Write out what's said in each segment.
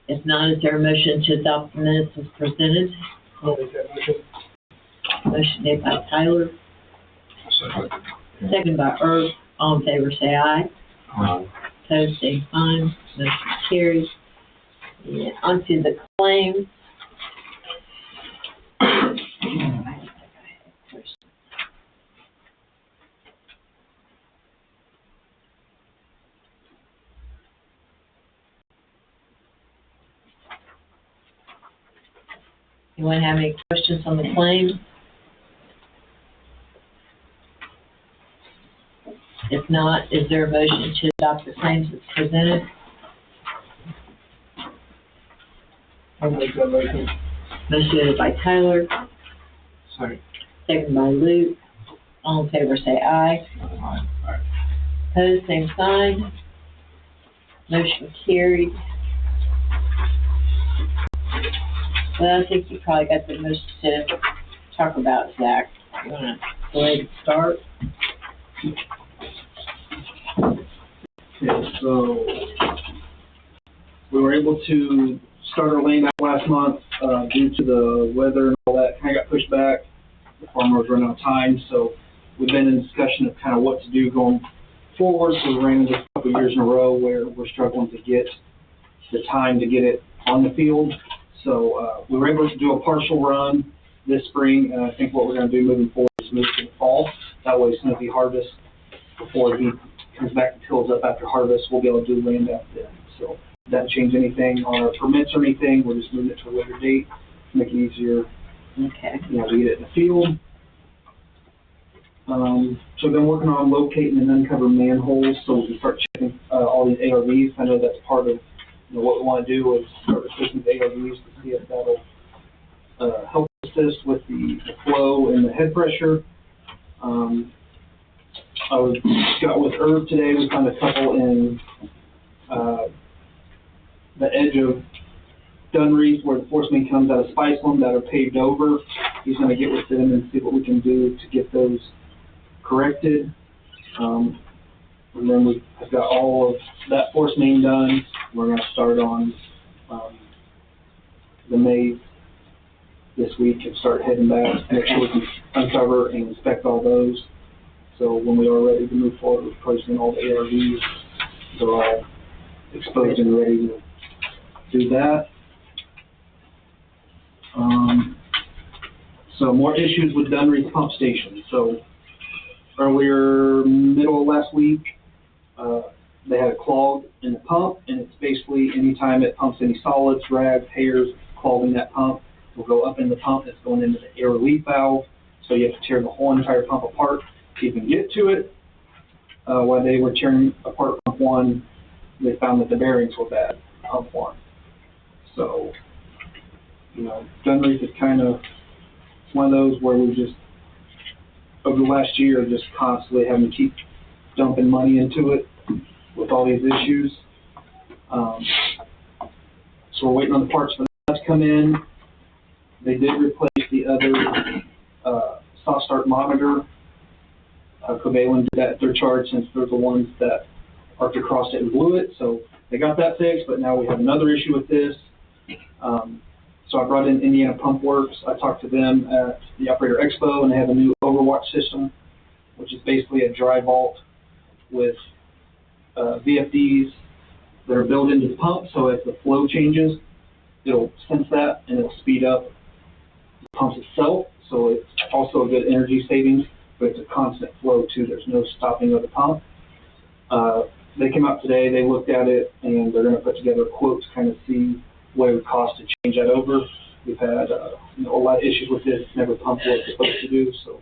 If not, is there a motion to adopt the minutes as presented? I'll make that motion. Motion made by Tyler, second by Irv. All in favor, say aye. Aye. Opposed, same sign. Motion carries. Yeah, onto the claims. Anyone have any questions on the claims? If not, is there a motion to adopt the claims as presented? I'll make that motion. Motion made by Tyler, Second. second by Luke. All in favor, say aye. Aye. Opposed, same sign. Motion carried. Well, I think you probably got the most to talk about, Zach. You want to go ahead and start? Okay, so we were able to start our lane out last month due to the weather and all that. Kind of got pushed back. The farmer was running out of time, so we've been in discussion of kind of what to do going forward. So we ran into a couple of years in a row where we're struggling to get the time to get it on the field. So we were able to do a partial run this spring, and I think what we're going to do moving forward is move to the fall. That way, as soon as we harvest, before he comes back and tills up after harvest, we'll be able to do land out then. So doesn't change anything on our permits or anything. We're just moving it to a later date to make it easier, Okay. to get it in the field. So I've been working on locating and uncovering manholes so we can start checking all these ARVs. I know that's part of what we want to do is start restricting the ARVs to see if that'll help assist with the flow and the head pressure. I got with Irv today. We found a couple in the edge of Dunreath where the force main comes out of Spiceland that are paved over. He's going to get with them and see what we can do to get those corrected. And then we've got all of that force main done. We're going to start on the maze this week and start heading back, make sure we can uncover and inspect all those. So when we are ready to move forward with placing all the ARVs, they're all exposed and ready to do that. So more issues with Dunreath pump station. So earlier, middle of last week, they had a clog in the pump, and it's basically anytime it pumps any solids, rags, hairs, clogging that pump, will go up in the pump. It's going into the air relief valve, so you have to tear the whole entire pump apart to even get to it. While they were tearing apart pump one, they found that the bearings were bad, pump one. So, Dunreath is kind of one of those where we just, over the last year, just constantly having to keep dumping money into it with all these issues. So we're waiting on the parts for that to come in. They did replace the other soft start monitor. Covalent did that at their charge since they're the ones that parked across it and blew it. So they got that fixed, but now we have another issue with this. So I brought in Indiana Pump Works. I talked to them at the Operator Expo, and they have a new Overwatch system, which is basically a dry vault with VFDs that are built into the pump. So if the flow changes, it'll sense that and it'll speed up the pump itself. So it's also a good energy savings, but it's a constant flow too. There's no stopping of the pump. They came out today, they looked at it, and they're going to put together a quote to kind of see what it would cost to change that over. We've had a lot of issues with this. It's never pumped what it's supposed to do. So,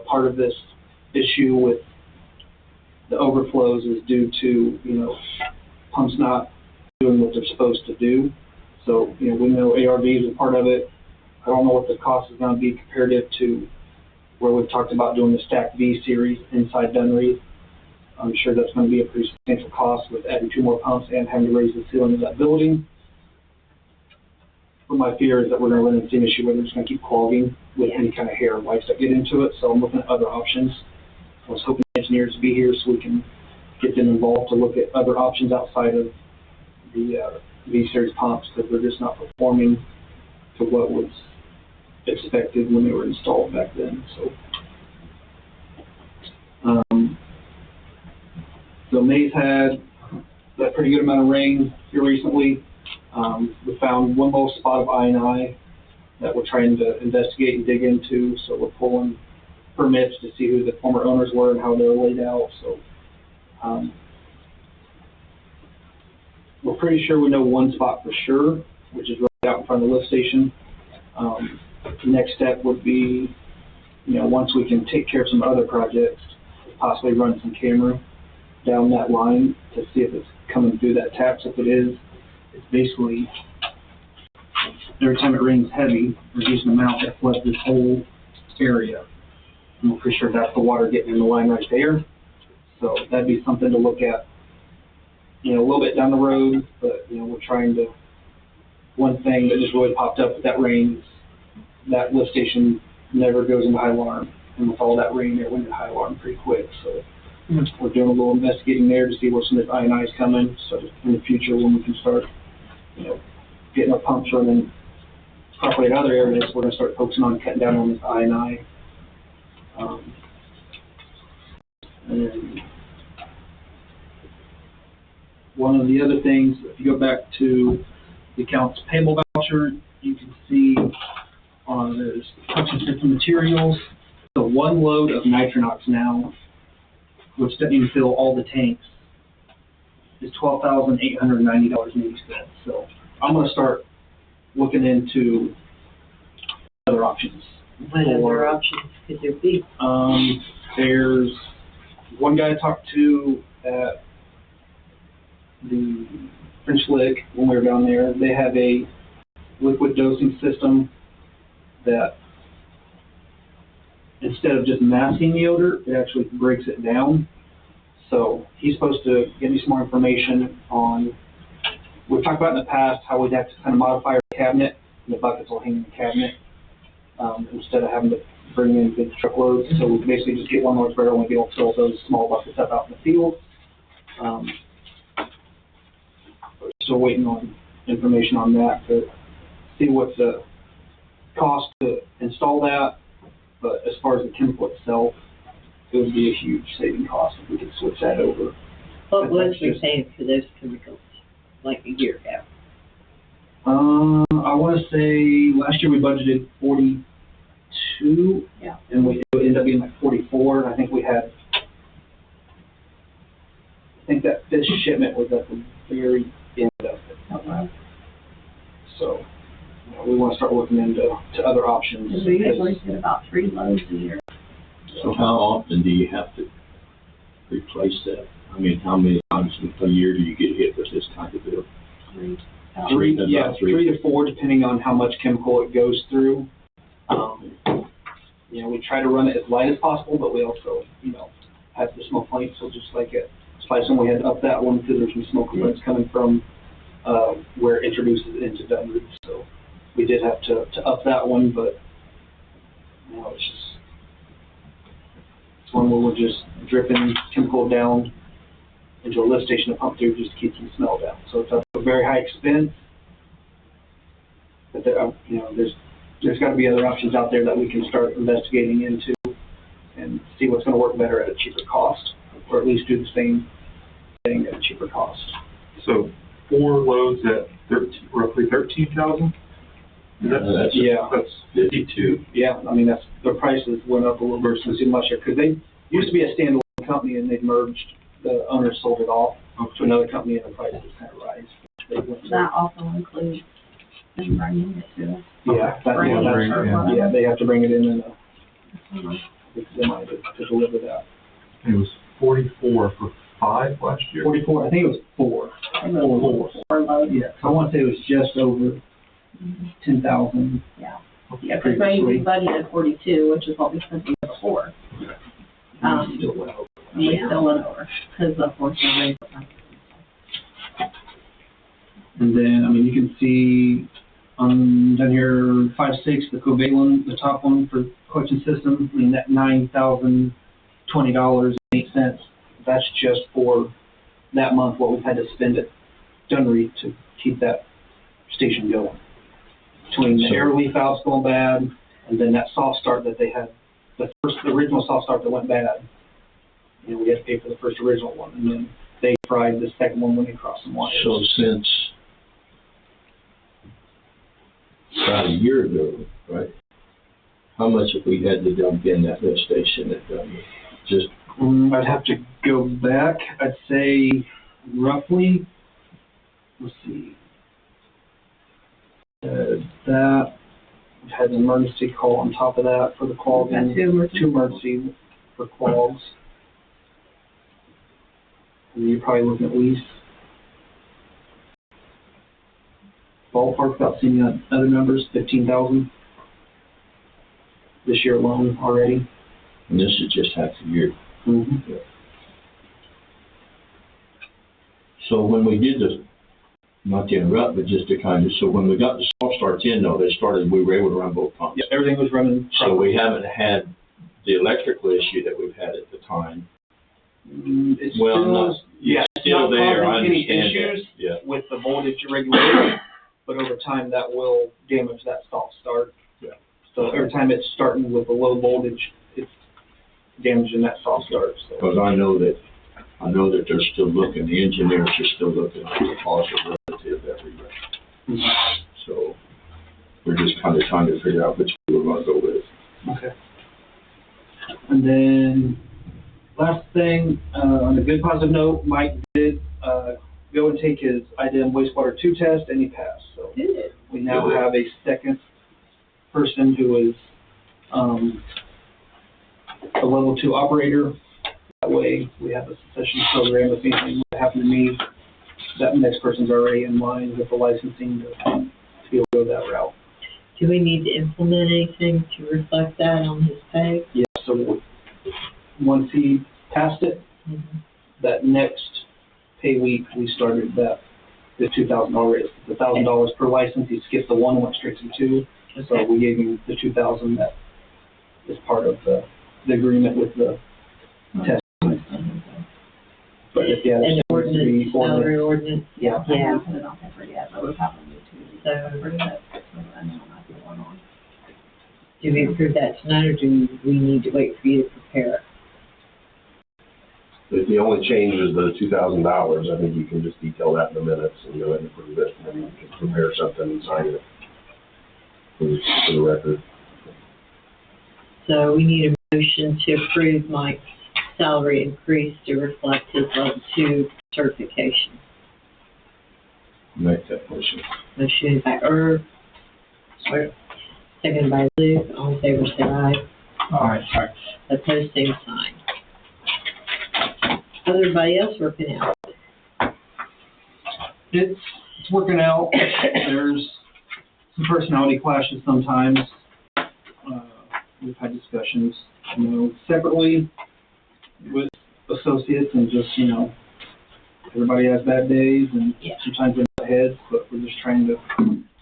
part of this issue with the overflows is due to, pumps not doing what they're supposed to do. So, we know ARVs are part of it. I don't know what the cost is going to be comparative to where we've talked about doing the Stack V series inside Dunreath. I'm sure that's going to be a pretty substantial cost with adding 2 more pumps and having to raise the ceiling of that building. But my fear is that we're going to run into the same issue where they're just going to keep clogging with any kind of hair and lights that get into it. So I'm looking at other options. I was hoping engineers to be here so we can get them involved to look at other options outside of the V-series pumps because they're just not performing to what was expected when they were installed back then. So May's had a pretty good amount of rain here recently. We found one little spot of I&I that we're trying to investigate and dig into, so we're pulling permits to see who the former owners were and how they're laid out. So we're pretty sure we know one spot for sure, which is right out in front of the lift station. The next step would be, once we can take care of some other projects, possibly run some camera down that line to see if it's coming through that taps. If it is, it's basically every time it rains heavy, there's a decent amount that floods this whole area. And we're pretty sure that's the water getting in the line right there. So that'd be something to look at, a little bit down the road, but, we're trying to, one thing that just really popped up with that rain is that lift station never goes into high alarm. And with all that rain, it went into high alarm pretty quick. So we're doing a little investigating there to see where some of this I&I is coming. So in the future, when we can start, getting our pumps running properly in other areas, we're going to start focusing on cutting down on this I&I. And one of the other things, if you go back to the accounts payable voucher, you can see on there's production system materials, the one load of Nitronox now, which doesn't even fill all the tanks, is $12,890.80. So I'm going to start looking into other options. What other options could there be? There's one guy I talked to at the French Lick when we were down there. They have a liquid dosing system that instead of just masking the odor, it actually breaks it down. So he's supposed to give me some more information on, we've talked about in the past how we'd have to kind of modify our cabinet, and the buckets will hang in the cabinet instead of having to bring in big truckloads. So we basically just get one large barrel and be able to fill those small buckets up out in the field. We're still waiting on information on that to see what the cost to install that. But as far as the chemical itself, it would be a huge saving cost if we could switch that over. What was we paying for those chemicals, like a year ago? I want to say last year we budgeted 42, Yeah. and it ended up being like 44. And I think that fish shipment was at the very end of it. Okay. So we want to start looking into other options. We usually get about 3 loads a year. So how often do you have to replace that? I mean, how many times a year do you get hit with this kind of bill? 3. Three to four, depending on how much chemical it goes through. We try to run it as light as possible, but we also, have the smoke complaints. So just like at Spicing, we had to up that one because there's some smoke complaints coming from where it introduces into Dunwoody. So we did have to up that one, but it's one where we're just dripping chemical down into a lift station to pump through just to keep the smell down. So it's a very high expense, but there's got to be other options out there that we can start investigating into and see what's going to work better at a cheaper cost, or at least do the same thing at a cheaper cost. So 4 loads at roughly 13,000. That's 52. Yeah, I mean their prices went up a little bit since last year because they used to be a standalone company and they've merged. The owners sold it off to another company and the prices kind of rise. That also includes them bringing it to us. Yeah, they have to bring it in and they might to deliver that. It was 44 for 5 last year. 44, I think it was 4. 4 loads. Yeah, so I want to say it was just over 10,000. Yeah, because we budgeted 42, which is what we spent the year before. Still went over. And we still went over because of course the rate. And then, you can see down here 5.6, the Covalent, the top one for collection system. That $9,020.08. That's just for that month what we've had to spend at Dunwoody to keep that station going. Between the air leaf valves going bad, and then that soft start that they had, the original soft start that went bad. You know, we had to pay for the first original one, and then they fried the second one when they crossed some wires. So since about a year ago, right, how much have we had to dump in that lift station at just I'd have to go back. I'd say roughly, let's see, that had an emergency call on top of that for the clogging. That's two emergency for clogs. And you're probably looking at least ballpark without seeing other numbers, 15,000 this year alone already. and this is just half a year. Mm-hmm. So when we did this, not to interrupt, but just to kind of, so when we got the soft starts in though, we were able to run both pumps. Yeah, everything was running So properly. we haven't had the electrical issue that we've had at the time. It's Well, still, not, yeah, it's it's still not there, I causing any understand that, issues yeah. with the voltage regulator, but over time that will damage that soft start. Yeah. So every time it's starting with a low voltage, it's damaging that soft start, so. Because I know that they're still looking, the engineers are still looking at the possibility of that rewrite. Mm-hmm. So we're just kind of trying to figure out which one we're going to go with. Okay. And then, last thing, on a good positive note, Mike did go and take his IDM wastewater 2 test, and he passed. So Good. we now have a second person who is a level 2 operator. That way, we have a succession program. If anything would happen to me, that next person's already in line with the licensing to be able to go that route. Do we need to implement anything to reflect that on his pay? Yeah, so once he passed it, that next pay week, we started the $2,000 raise. The $1,000 per license, he skipped the one, went straight to the two. So Okay. we gave him the $2,000 that is part of the agreement with the test. But if, yeah, An there's ordinance, salary ordinance, Yeah. I yeah, haven't put it on paper yet, but we'll probably need to. So- Bring it up, so I know I'm not the one on. do we approve that tonight, or do we need to wait for you to prepare it? If the only change is the $2,000, I think you can just detail that in the minutes and go ahead and approve it, and then you can prepare something and sign it for the record. So we need a motion to approve Mike's salary increase to reflect his level 2 certification. Make that motion. Motion by Irv, seconded by Luke, all in favor say aye. All right. Opposed, same sign. Everybody else working out? It's working out. There's some personality clashes sometimes. We've had discussions, separately with associates and just, everybody has bad days and Yeah. sometimes in our heads, but we're just trying to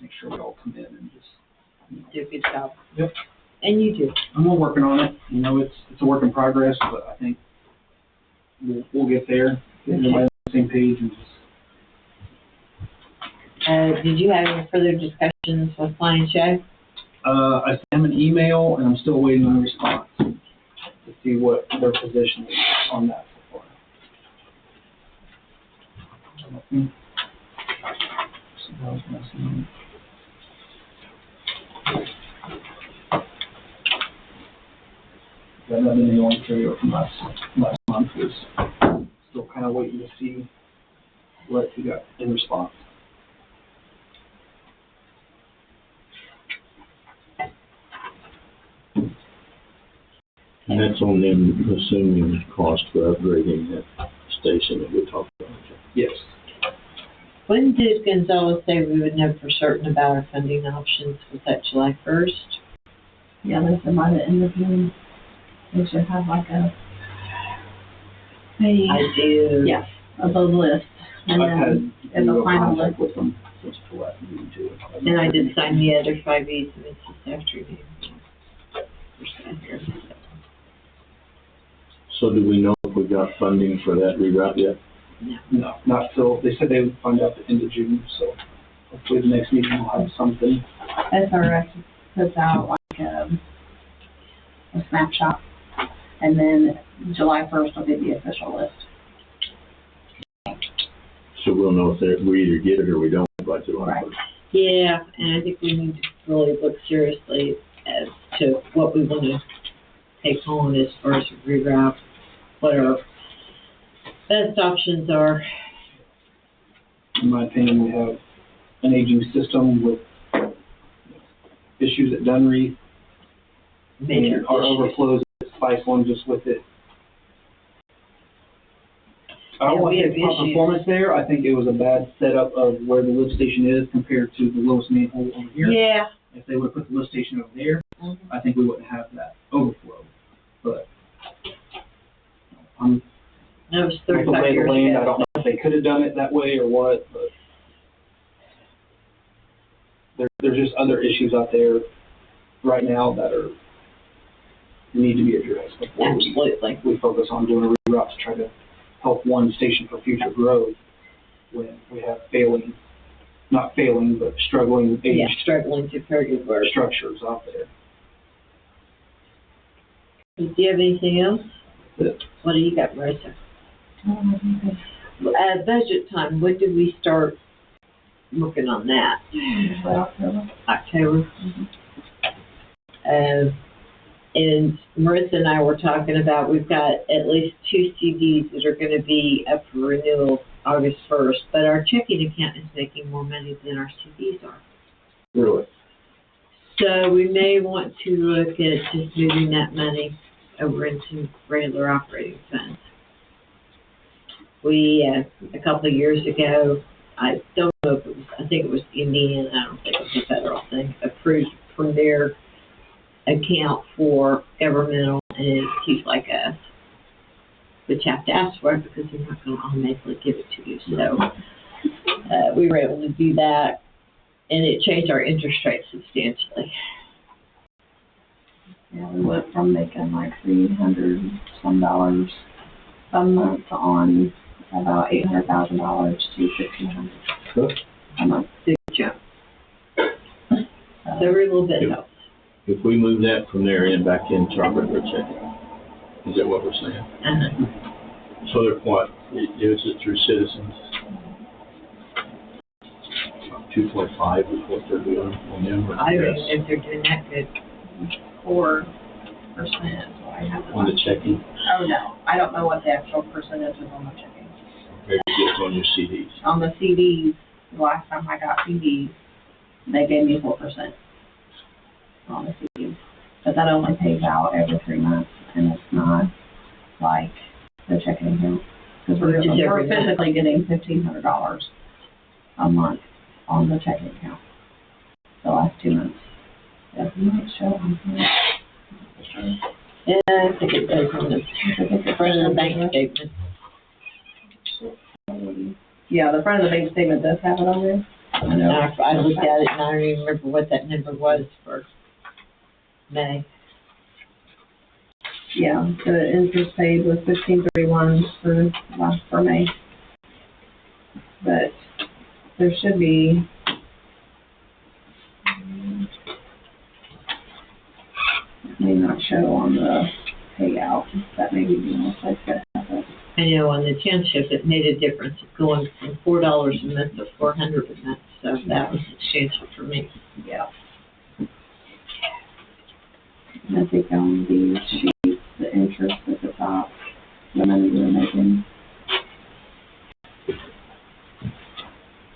make sure we all come in and just, Do a good job. Yep. And you do. and we're working on it. It's a work in progress, but I think we'll get there, get everybody on the same page and just. Did you have any further discussions with Flying Joe? I sent them an email, and I'm still waiting on a response to see what their position is on that so far. That might have been the only carryover from last month, was still kind of waiting to see what he got in response. And that's on them assuming cost for upgrading that station that we talked about. Yes. When did Gonzalez say we would know for certain about our funding options? Was that July 1st? Yeah, they said by the end of June, they should have like a I do. yes, of a list. And I've had then as a final list. contact with them since the last meeting too. And I did sign the other 5 easements this afternoon. So do we know if we got funding for that reroute yet? No, not till, they said they would find out the end of June, so hopefully the next meeting will have something. SRS puts out like a snapshot, and then July 1st will be the official list. So we'll know if we either get it or we don't by July Right. 1st. Yeah, and I think we need to really look seriously as to what we want to take on as far as reroute, what our best options are. In my opinion, we have an aging system with issues at Dunry, Major and our issues. overflows at Spice One just with it. I Yeah, don't want we to have say poor issues. performance there. I think it was a bad setup of where the lift station is compared to the lowest manhole over here. Yeah. If they would have put the lift station over there, Mhm. I think we wouldn't have that overflow. But I'm That was with the 35 lay of years the land, I ago. don't know if they could have done it that way or what, but there's just other issues out there right now that need to be addressed before Absolutely. we focus on doing a reroute to try to help one station for future growth when we have not failing, but struggling Yeah, aged struggling to very good work. structures out there. Do you have anything else? Yeah. What do you got, Marissa? Budget time, when do we start working on that? October. And Marissa and I were talking about, we've got at least 2 CDs that are gonna be up for renewal August 1st, but our checking account is making more money than our CDs are. Really? So we may want to look at just moving that money over into regular operating funds. We, a couple of years ago, I don't know if it was, I think it was Indiana, I don't think it was a federal thing, approved from their account for governmental entities like us, which have to ask for it because they're not going to automatically give it to you. So we were able to do that, and it changed our interest rate substantially. Yeah, we went from making like $300 some a month on about $800,000 to $1,600 a month. Big jump. So every little bit helps. If we move that from there and back into our regular checking, is that what we're saying? Uh-huh. So they're what, is it through Citizens? 2.5 is what they're doing on them? or I don't yes? know if they're doing that good. 4%. So I have On the checking, Oh, no. I don't know what the actual percentage is on the checking. maybe just on your CDs. On the CDs, the last time I got CDs, they gave me 4% on the CDs. But that only pays out every 3 months, and it's not like the checking account. Because Which is every we're month. physically getting $1,500 a month on the checking account the last 2 months. Yeah, you might show on here. Yeah, I think it does on the front of the bank statement. Yeah, the front of the bank statement does have it on there. I know. I looked at it and I don't even remember what that number was for May. Yeah, the interest paid was $15.31 for May. But there should be it may not show on the payout. That may be the only place that has it. I know on the township, it made a difference of going from $4 a month to $400 a month, so that was substantial for me. Yeah. And I think on these sheets, the interest at the top, the money we're making.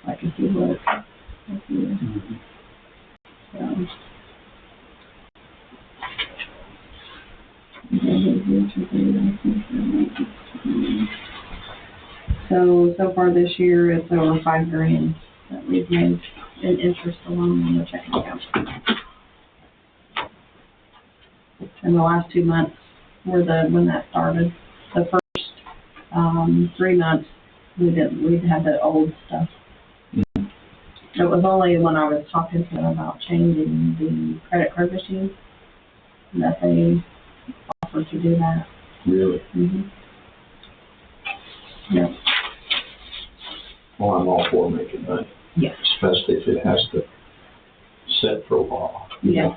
Like if you look, if you, so far this year, it's over $5,000 that we've made in interest alone on the checking account. And the last 2 months were when that started. The first 3 months, we'd had the old stuff. It was only when I was talking to them about changing the credit card machine that they offered to do that. Really? Mm-hmm. Yep. Well, I'm all for making money. Yeah. Especially if it has to sit for a while. Yeah.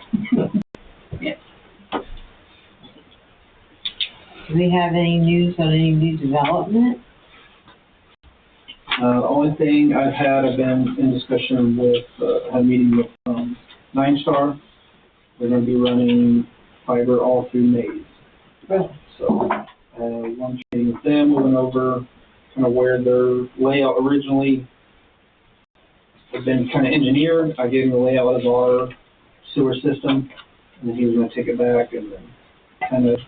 Do we have any news on any new development? The only thing I've been in discussion with, a meeting with, Nine Star. They're gonna be running fiber all through Maze. Really? So, one meeting with them, we went over kind of where their layout originally had been kind of engineered. I gave him the layout of our sewer system, and then he was gonna take it back and then kind of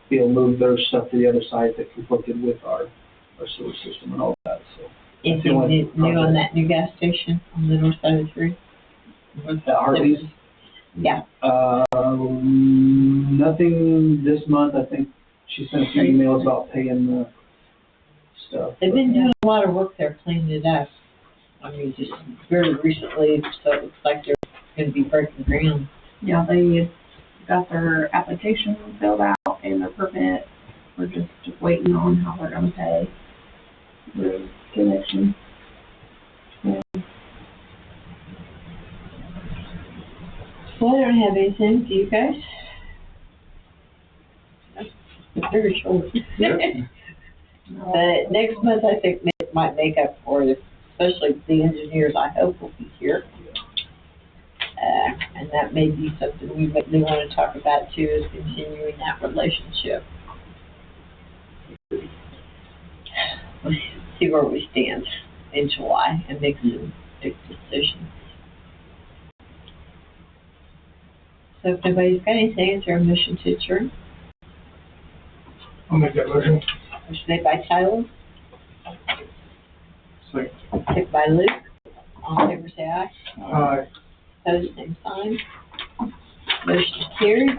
be able to move their stuff to the other side that conflicted with our sewer system and all that, so. Anything new on that new gas station on the north side of the three? The Hartley's? Yeah. Nothing this month. I think she sent a few emails about paying the stuff. They've been doing a lot of work there cleaning it up. I mean, just very recently, so it looks like they're gonna be breaking ground. Yeah, they got their application filled out and their permit. We're just waiting on how they're gonna pay the connection. Yeah. Well, I don't have anything. Do you guys? That's very short. But next month, I think might make up for it, especially the engineers, I hope, will be here. And that may be something we may want to talk about too, is continuing that relationship. Let's see where we stand in July and make some big decisions. So if nobody's got anything, is there a motion to adjourn? I'll make that motion. Motion made by Tyler, Second. seconded by Luke. All in favor, say aye. Aye. Opposed, same sign. Motion carried.